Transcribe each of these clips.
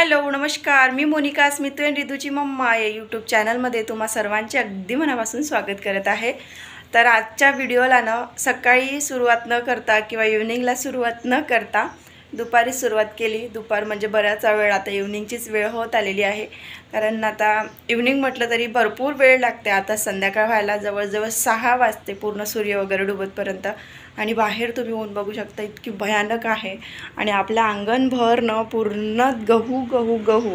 Hello नमस्कार, मी मोनिका स्मितू आणि रिदूची mamma या यूट्यूब चॅनलमध्ये तुम्हा सर्वांचे अगदी मनापासून स्वागत करत आहे। तर आजच्या व्हिडिओला ना सकाळी सुरुवात न करता किंवा इव्हनिंगला सुरुवात न करता दुपारी सुरुवात केली। दुपार म्हणजे बऱ्याच वेळ, आता इव्हनिंगचीच वेळ होत आलेली आहे, कारण आता इव्हनिंग म्हटलं तरी भरपूर वेळ लागते। आता संध्याकाळ व्हायला जवळजवळ 6 वाजते पूर्ण सूर्य वगैरे डुबतपर्यंत, आणि बाहेर तुम्ही ऊन बघू शकता इतकी भयानक आहे। आणि आपल्या अंगणभर न पूर्ण गहू गहू गहू,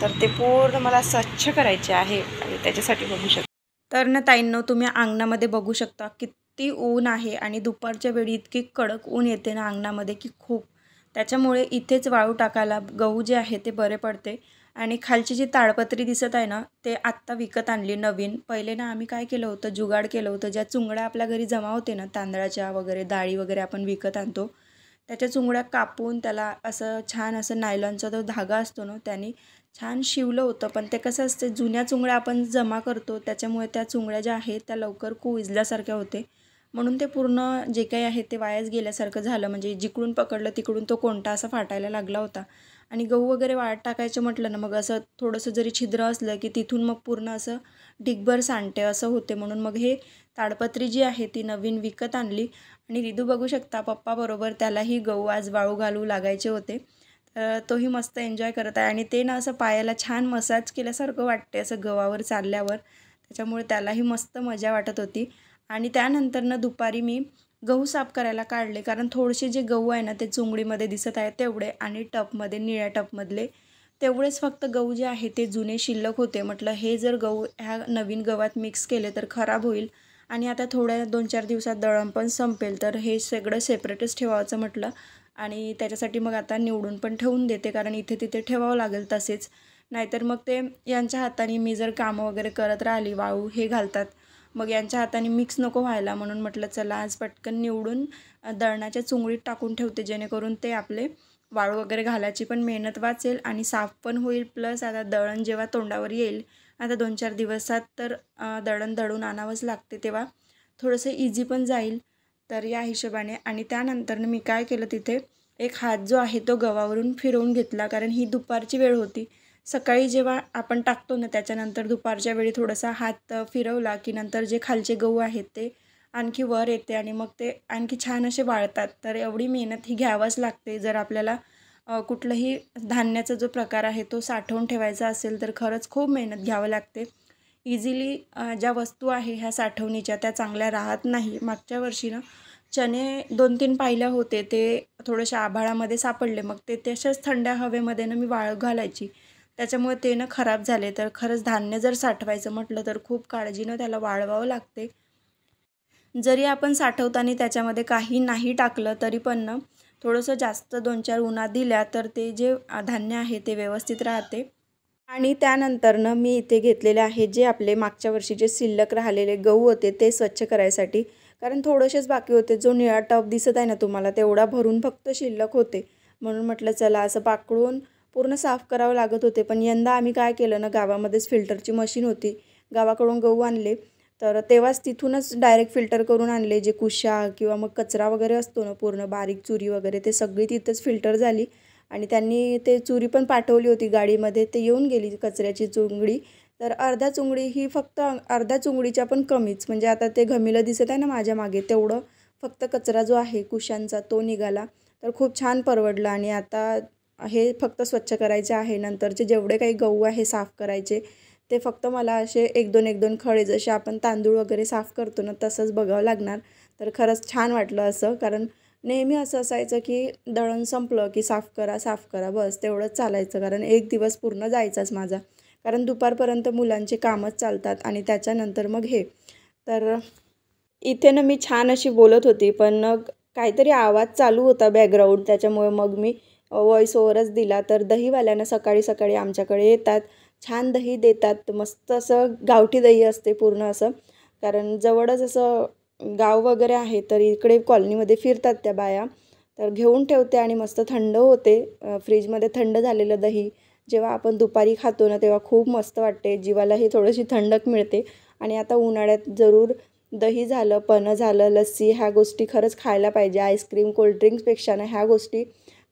तर ते पूर्ण मला स्वच्छ करायचे आहे आणि त्याच्यासाठी बघू शकता। तर ना ताईंनो, तुम्ही अंगणामध्ये बघू शकता किती ऊन आहे, आणि दुपारच्या वेळी इतकी कडक ऊन येते ना अंगणामध्ये की खूप, त्याच्यामुळे इथेच वाळू टाकायला गहू जे आहे ते बरे पडते। आणि खालची जी ताडपत्री दिसत आहे ना, ते आत्ता विकत आणली नवीन। पहिले ना आम्ही काय केलं होतं, जुगाड केलं होतं, ज्या चुंगड्या आपल्या घरी जमा होते ना तांदळाच्या वगैरे, डाळी वगैरे आपण विकत आणतो, त्याच्या चुंगड्या कापून त्याला असं छान असं नायलॉनचा जो धागा असतो ना त्याने छान शिवलं होतं। पण ते कसं असते, जुन्या चुंगड्या आपण जमा करतो त्याच्यामुळे त्या चुंगड्या ज्या आहेत त्या लवकर कुजल्यासारख्या होते, म्हणून ते पूर्ण जे काही आहे ते वायाच गेल्यासारखं झालं। म्हणजे जिकडून पकडलं तिकडून तो कोणता असा फाटायला लागला होता। आणि गहू वगैरे वाळत टाकायचं म्हटलं ना, मग असं थोडंसं जरी छिद्र असलं की तिथून मग पूर्ण असं ढिगभर सांडते असं होते, म्हणून मग हे ताडपत्री जी आहे ती नवीन विकत आणली। आणि रिदू बघू शकता पप्पाबरोबर, त्यालाही गहू आज वाळू घालू लागायचे होते, तर तोही मस्त एन्जॉय करत आहे। आणि ते ना असं पायाला छान मसाज केल्यासारखं वाटते असं गव्हावर चालल्यावर, त्याच्यामुळे त्यालाही मस्त मजा वाटत होती। आणि त्यानंतर ना दुपारी मी गहू साफ करायला काढले, कारण थोडेसे जे गहू आहे ना ते चुंगडीमध्ये दिसत आहे तेवढे, आणि टपमध्ये निळ्या टपमधले तेवढेच फक्त गहू जे आहे ते जुने शिल्लक होते। म्हटलं हे जर गहू ह्या नवीन गव्हात मिक्स केले तर खराब होईल, आणि आता थोड्या 2-4 दिवसात दळण पण संपेल, तर हे सगळं सेपरेटच ठेवायचं म्हटलं। आणि त्याच्यासाठी मग आता निवडून पण ठेवून देते, कारण इथे तिथे ठेवावं लागेल तसेच, नाहीतर मग ते यांच्या हाताने मी जर कामं वगैरे करत राहिली, वाळू हे घालतात, मग यांच्या हाताने मिक्स नको व्हायला, म्हणून म्हटलं चला आज पटकन निवडून दळणाच्या चुंगडीत टाकून ठेवते, जेणेकरून ते आपले वाळू वगैरे घालायची पण मेहनत वाचेल आणि साफ पण होईल। प्लस आता दळण जेव्हा तोंडावर येईल आता 2-4 दिवसात, तर दळण दळून आणावंच लागते, तेव्हा थोडंसं इझी पण जाईल, तर या हिशोबाने। आणि त्यानंतर मी काय केलं, तिथे एक हात जो आहे तो गव्हावरून फिरवून घेतला, कारण ही दुपारची वेळ होती। सकाळी जेव्हा आपण टाकतो ना त्याच्यानंतर दुपारच्या वेळी थोडासा हात फिरवला की नंतर जे खालचे गहू आहेत ते आणखी वर येते, आणि मग ते आणखी छान असे वाळतात। तर एवढी मेहनत ही घ्यावंच लागते जर आपल्याला कुठलंही धान्याचा जो प्रकार आहे तो साठवून ठेवायचा असेल, तर खरंच खूप मेहनत घ्यावं लागते। इझिली ज्या वस्तू आहे ह्या साठवणीच्या त्या चांगल्या राहत नाही। मागच्या वर्षी ना चणे 2-3 पाहिल्या होते, ते थोडेसे आभाळामध्ये सापडले, मग ते तसेच थंड्या हवेमध्ये ना मी वाळू घालायची, त्याच्यामुळे ते ना खराब झाले। तर खरंच धान्य जर साठवायचं म्हटलं तर खूप काळजीनं त्याला वाळवावं लागते। जरी आपण साठवताना त्याच्यामध्ये काही नाही टाकलं तरी पण ना थोडंसं जास्त 2-4 उन्हात दिल्या तर ते जे धान्य आहे ते व्यवस्थित राहते। आणि त्यानंतरनं मी इथे घेतलेले आहे जे आपले मागच्या वर्षीचे शिल्लक राहिलेले गहू होते ते स्वच्छ करायसाठी, कारण थोडेसेच बाकी होते। जो निळा टब दिसत आहे ना तुम्हाला, तेवढा भरून फक्त शिल्लक होते, म्हणून म्हटलं चला असं पाकडून पूर्ण साफ करावं लागत होते। पण यंदा आम्ही काय केलं ना, गावामध्येच फिल्टरची मशीन होती, गावाकडून गहू आणले, तर तेव्हाच तिथूनच डायरेक्ट फिल्टर करून आणले। जे कुशा किंवा मग कचरा वगैरे असतो ना, पूर्ण बारीक चुरी वगैरे, ते सगळी तिथंच फिल्टर झाली। आणि त्यांनी ते चुरी पण पाठवली होती गाडीमध्ये, ते येऊन गेली कचऱ्याची चुंगडी। तर अर्धा चुंगडी ही फक्त अर्ध्या चुंगडीच्या पण कमीच, म्हणजे आता ते घमिलं दिसत आहे ना माझ्या मागे, तेवढं फक्त कचरा जो आहे कुशांचा तो निघाला, तर खूप छान परवडलं। आणि आता हे फक्त स्वच्छ करायचे आहे, नंतरचे जेवढे काही गहू आहे साफ करायचे ते फक्त मला असे 1-2 खळे, जसे आपण तांदूळ वगैरे साफ करतो ना तसंच बघावं लागणार। तर खरंच छान वाटलं असं, कारण नेहमी असं असायचं की दळण संपलं की साफ करा बस तेवढंच चालायचं, कारण एक दिवस पूर्ण जायचाच माझा, कारण दुपारपर्यंत मुलांचे कामच चालतात आणि त्याच्यानंतर मग हे। तर इथे ना मी छान अशी बोलत होती, पण काहीतरी आवाज चालू होता बॅकग्राऊंड, त्याच्यामुळे मग मी व्हॉइस ओव्हरच दिला। तर दहीवाल्यानं सकाळी सकाळी आमच्याकडे येतात, छान दही देतात, मस्त असं गावठी दही असते पूर्ण असं, कारण जवळच असं गाव वगैरे आहे, तर इकडे कॉलनीमध्ये फिरतात त्या बाया, तर घेऊन ठेवते आणि मस्त थंड होते। फ्रीजमध्ये थंड झालेलं दही जेव्हा आपण दुपारी खातो ना तेव्हा खूप मस्त वाटते, जीवालाही थोडीशी थंडक मिळते। आणि आता उन्हाळ्यात जरूर दही झालं, पन्हं झालं, लस्सी, ह्या गोष्टी खरंच खायला पाहिजे। आईस्क्रीम कोल्ड्रिंक्सपेक्षा ना ह्या गोष्टी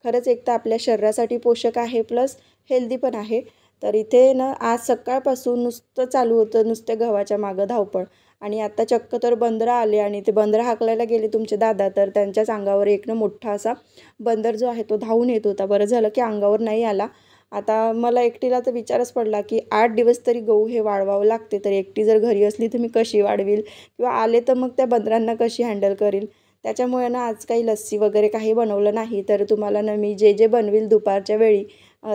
खरंच एक तर आपल्या शरीरासाठी पोषक आहे प्लस हेल्दी पण आहे. तर इथे ना आज सकाळपासून नुसतं चालू होतं, नुसत्या गव्हाच्या मागं धावपळ. आणि आता चक्क तर बंदरं आले आणि ते बंदरं हाकलायला गेले तुमचे दादा, तर त्यांच्याच अंगावर एक ना मोठा असा बंदर जो आहे तो धावून येत होता. बरं झालं की अंगावर नाही आला. आता मला एकटीला तर विचारच पडला की 8 दिवस तरी गहू हे वाळवावं लागते, तर एकटी जर घरी असली तर मी कशी वाळवील किंवा आले तर मग त्या बंदरांना कशी हँडल करील. त्याच्यामुळे ना आज काही लस्सी वगैरे काही बनवलं नाही. तर तुम्हाला ना मी जे बनवील दुपारच्या वेळी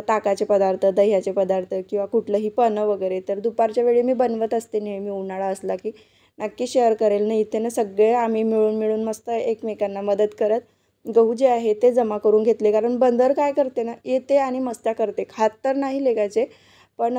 ताकाचे पदार्थ, दह्याचे पदार्थ किंवा कुठलंही पन्हं वगैरे तर दुपारच्या वेळी मी बनवत असते नेहमी. उन्हाळा असला की नक्की शेअर करेल. ना इथे ना सगळे आम्ही मिळून मिळून मस्त एकमेकांना मदत करत गहू जे आहे ते जमा करून घेतले. कारण बंदर काय करते ना, येते आणि मस्त्या करते. खात तर नाही लेगायचे, पण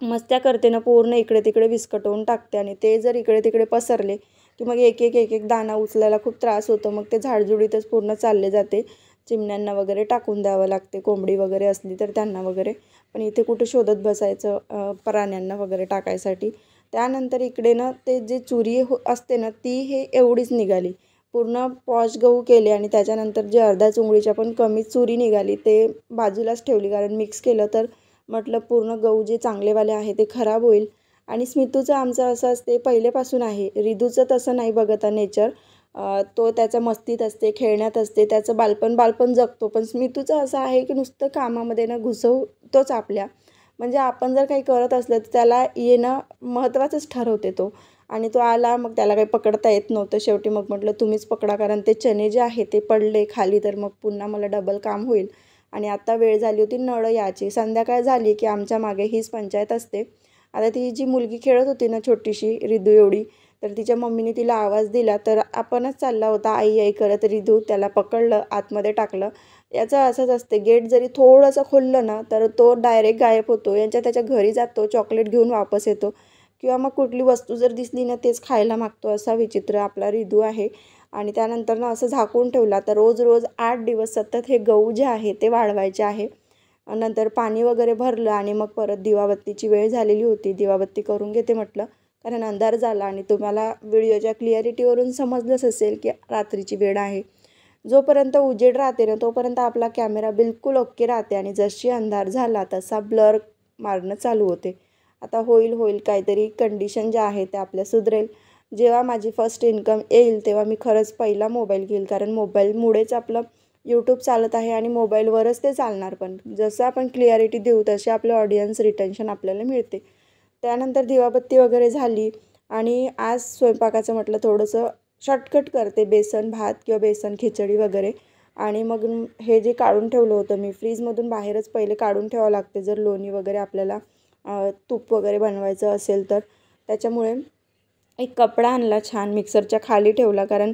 मस्त्या करते ना, पूर्ण इकडे तिकडे विस्कटवून टाकते. आणि ते जर इकडे तिकडे पसरले की मग एक एक एक एक दाणा उचलायला खूप त्रास होतो. मग ते झाडझुडीतच पूर्ण चालले जाते. चिमण्यांना वगैरे टाकून द्यावं लागते, कोंबडी वगैरे असली तर त्यांना वगैरे. पण इथे कुठे शोधत बसायचं प्राण्यांना वगैरे टाकायसाठी. त्यानंतर इकडे ना ते जे चुरी असते ना ती हे एवढीच निघाली. पूर्ण पॉश गहू केले आणि त्याच्यानंतर जे अर्धा चुंगळीच्या पण कमी चुरी निघाली ते बाजूलाच ठेवली. कारण मिक्स केलं तर म्हटलं पूर्ण गहू जे चांगलेवाले आहे ते खराब होईल. आणि स्मितूचं आमचं असं असते पहिलेपासून आहे. रिदूचं तसं नाही बघता नेचर. तो त्याच्या मस्तीत असते, खेळण्यात असते, त्याचं बालपण जगतो. पण स्मितूचं असं आहे की नुसतं कामामध्ये ना घुसवतोच आपल्या. म्हणजे आपण जर काही करत असलं तर त्याला येणं महत्त्वाचंच ठरवते तो. आणि तो आला, मग त्याला काही पकडता येत नव्हतं. शेवटी मग म्हटलं तुम्हीच पकडा, कारण ते चणे जे आहे ते पडले खाली तर मग पुन्हा मला डबल काम होईल. आणि आता वेळ झाली होती नळं याची. संध्याकाळ झाली की आमच्या मागे हीच पंचायत असते. आता ती जी मुलगी खेळत होती ना छोटीशी रिदू एवढी, तर तिच्या मम्मीने तिला आवाज दिला तर आपणच चालला होता आई आई करत. रिदू त्याला पकडलं, आतमध्ये टाकलं. याचं असंच असते, गेट जरी थोडंसं खोललं ना तर तो डायरेक्ट गायब होतो. त्याच्या घरी जातो, चॉकलेट घेऊन वापस येतो किंवा मग कुठली वस्तू जर दिसली ना तेच खायला मागतो. असा विचित्र आपला रिदू आहे. आणि त्यानंतर ना असं झाकून ठेवला तर रोज रोज 8 दिवस सतत हे गहू जे आहे ते वाढवायचे आहे. नंतर पाणी वगैरे भरलं आणि मग परत दिवाबत्तीची वेळ झालेली होती. दिवाबत्ती करून घेते म्हटलं, कारण अंधार झाला. आणि तुम्हाला व्हिडिओच्या क्लिअरिटीवरून समजलंच असेल की रात्रीची वेळ आहे. जोपर्यंत उजेड राहते ना तोपर्यंत आपला कॅमेरा बिलकुल ओके राहते. आणि जशी अंधार झाला तसा ब्लर मारणं चालू होते. आता होईल काहीतरी कंडिशन ज्या आहे त्या आपल्या सुधरेल. जेव्हा माझी फर्स्ट इन्कम येईल तेव्हा मी खरंच पहिला मोबाईल घेईल. कारण मोबाईलमुळेच आपलं यूट्यूब चालत आहे आणि मोबाईलवरच ते चालणार. पण जसं आपण क्लिअरिटी देऊ तसे आपले ऑडियन्स रिटेन्शन आपल्याला मिळते. त्यानंतर दिवाबत्ती वगैरे झाली आणि आज स्वयंपाकाचं म्हटलं थोडंसं शॉर्टकट करते, बेसन भात किंवा बेसन खिचडी वगैरे. आणि मग हे जे काढून ठेवलं होतं मी फ्रीजमधून बाहेरच पहिले काढून ठेवावं लागते जर लोणी वगैरे आपल्याला तूप वगैरे बनवायचं असेल तर. त्याच्यामुळे एक कपडा आणला छान, मिक्सरच्या खाली ठेवला. कारण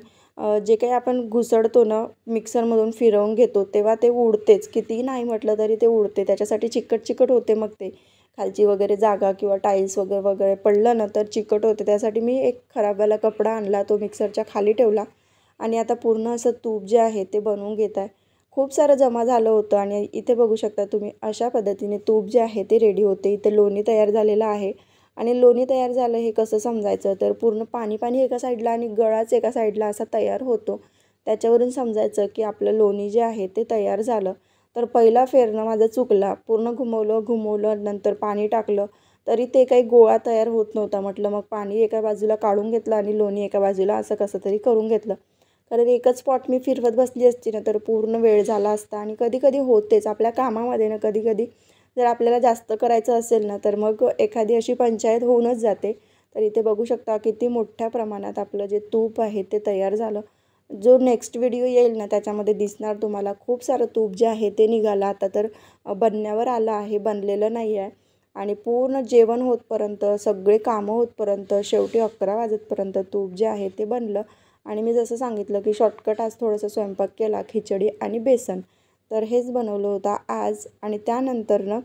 जे काही आपण घुसडतो ना मिक्सरमधून फिरवून घेतो तेव्हा ते उडतेच, कितीही नाही म्हटलं तरी ते उडते. त्याच्यासाठी चिकट होते. मग ते खालची वगैरे जागा किंवा टाईल्स वगैरे पडलं ना तर चिकट होते. त्यासाठी मी एक खराबवाला कपडा आणला, तो मिक्सरच्या खाली ठेवला. आणि आता पूर्ण असं तूप जे आहे ते बनवून घेत आहे. खूप सारं जमा झालं होतं आणि इथे बघू शकता तुम्ही अशा पद्धतीने तूप जे आहे ते रेडी होते. इथे लोणी तयार झालेलं आहे. आणि लोणी तयार झालं हे कसं समजायचं तर पूर्ण पाणी एका साईडला आणि गळाच एका साईडला असा तयार होतो. त्याच्यावरून समजायचं की आपलं लोणी जे आहे ते तयार झालं. तर पहिला फेरणं माझं चुकला. पूर्ण घुमवलं नंतर पाणी टाकलं तरी ते काही गोळा तयार होत नव्हता. म्हटलं मग पाणी एका बाजूला काढून घेतलं आणि लोणी एका बाजूला, असं कसं तरी करून घेतलं. कारण एकच स्पॉट मी फिरवत बसली असती ना तर पूर्ण वेळ झाला असता. आणि कधी होतेच आपल्या कामामध्ये ना, कधी जर आपल्याला जास्त करायचं असेल ना तर मग एखादी अशी पंचायत होऊनच जाते. तर इथे बघू शकता किती मोठ्या प्रमाणात आपलं जे तूप आहे ते तयार झालं. जो नेक्स्ट व्हिडिओ येईल ना त्याच्यामध्ये दिसणार तुम्हाला खूप सारं तूप जे आहे ते निघालं. आता तर बनण्यावर आलं आहे, बनलेलं नाही आहे. आणि पूर्ण जेवण होतपर्यंत, सगळे कामं होतपर्यंत, शेवटी 11 वाजेपर्यंत तूप जे आहे ते बनलं. आणि मी जसं सांगितलं की शॉर्टकट आज थोडंसं स्वयंपाक केला, खिचडी आणि बेसन. तर हेच बनवलं होतं आज. आणि त्यानंतर ना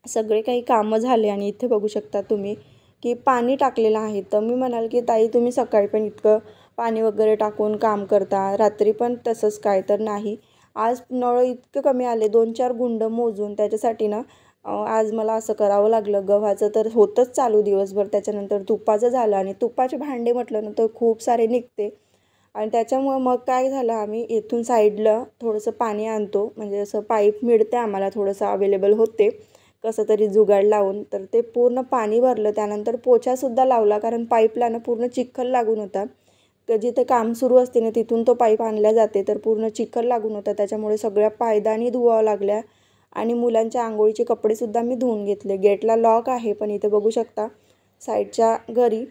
सगळे काही कामं झाले. आणि इथे बघू शकता तुम्ही की पाणी टाकलेलं आहे. तर मी म्हणाल की ताई तुम्ही सकाळी पण इतकं पाणी वगैरे टाकून काम करता, रात्री पण तसंच काय? तर नाही, आज नळ इतके कमी आले, 2-4 गुंड मोजून. त्याच्यासाठी ना आज मला असं करावं लागलं. गव्हाचं तर होतंच चालू दिवसभर, त्याच्यानंतर तुपाचं झालं. आणि तुपाचे भांडे म्हटलं ना तर खूप सारे निघते. आणि त्याच्यामुळे मग काय झालं, आम्ही इथून साईडला थोडंसं पाणी आणतो, म्हणजे असं पाईप मिळते आम्हाला, थोडंसं अवेलेबल होते कसं तरी जुगाड लावून. तर ते पूर्ण पाणी भरलं, त्यानंतर पोछासुद्धा लावला, कारण पाईपला ना पूर्ण चिखल लागून होता. तर जिथे काम सुरू असते ना तिथून तो पाईप आणला जाते, तर पूर्ण चिखल लागून होता. त्याच्यामुळे सगळ्या पायदानी धुवावं लागल्या आणि मुलांच्या आंघोळीचे कपडेसुद्धा मी धुवून घेतले. गेटला लॉक आहे, पण इथे बघू शकता साईडच्या घरी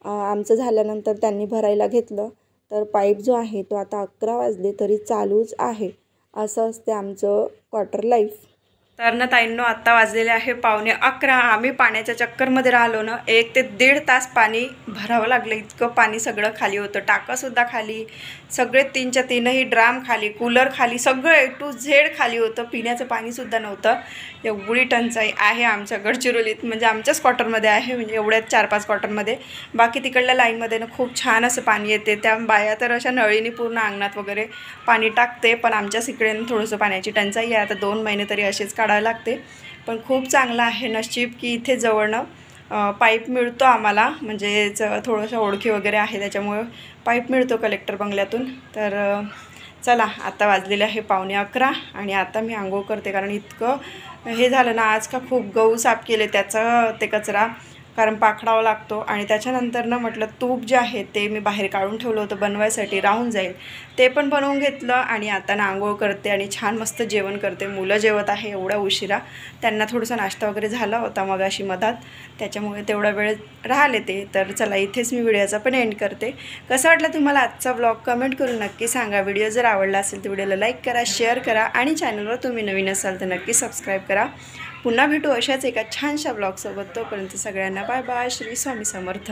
आमचं झाल्यानंतर त्यांनी भरायला घेतलं. तर पाईप जो आहे तो आता 11 वाजले तरी चालूच आहे. असं असते आमचं क्वार्टर लाईफ. तर ना ताईंनो, आत्ता वाजलेले आहे 11:15. आम्ही पाण्याच्या चक्करमध्ये राहिलो ना, 1 ते 1.5 तास पाणी भरावं लागलं. इतकं पाणी सगळं खाली होतं, टाकासुद्धा खाली, सगळे 3च्या 3ही ड्राम खाली, कूलर खाली, सगळं A to Z खाली होतं. पिण्याचं पाणीसुद्धा नव्हतं. एवढी टंचाई आहे आमच्या गडचिरोलीत, म्हणजे आमच्याच क्वार्टरमध्ये आहे, म्हणजे एवढ्याच 4-5 क्वार्टरमध्ये. बाकी तिकडल्या लाईनमध्ये ना खूप छान असं पाणी येते. त्या बाया तर अशा नळीने पूर्ण अंगणात वगैरे पाणी टाकते, पण आमच्याच इकडे थोडंसं पाण्याची टंचाई आहे. आता 2 महिने तरी असेच काढावे लागते. पण खूप चांगलं आहे नशीब की इथे जवळनं पाईप मिळतो आम्हाला, म्हणजे थोडंसं ओळखी वगैरे आहे, त्याच्यामुळे पाईप मिळतो कलेक्टर बंगल्यातून. तर चला, आता वाजलेले आहे 11:15 आणि आता मी आंघोळ करते, कारण इतकं हे झालं ना आज का खूप गहू साफ केले, त्याचं ते कचरा कारण पाखडावा लागतो. आणि त्याच्यानंतर ना म्हटलं तूप जे आहे ते मी बाहेर काढून ठेवलं होतं बनवायसाठी, राहून जाईल, ते पण बनवून घेतलं. आणि आता ना आंघोळ करते आणि छान मस्त जेवण करते. मुलं जेवत आहे एवढा उशिरा, त्यांना थोडंसं नाश्ता वगैरे झाला होता मगाशी मधात, त्याच्यामुळे तेवढा वेळ राहिले ते. तर चला, इथेच मी व्हिडिओचा पण एंड करते. कसं वाटलं तुम्हाला आजचा व्लॉग कमेंट करून नक्की सांगा. व्हिडिओ जर आवडला असेल तर व्हिडिओला लाईक करा, शेअर करा आणि चॅनलवर तुम्ही नवीन असाल तर नक्की सबस्क्राईब करा. पुन्हा भेटू अशाच एका छानशा ब्लॉगसोबत. तोपर्यंत सगळ्यांना बाय बाय. श्री स्वामी समर्थ.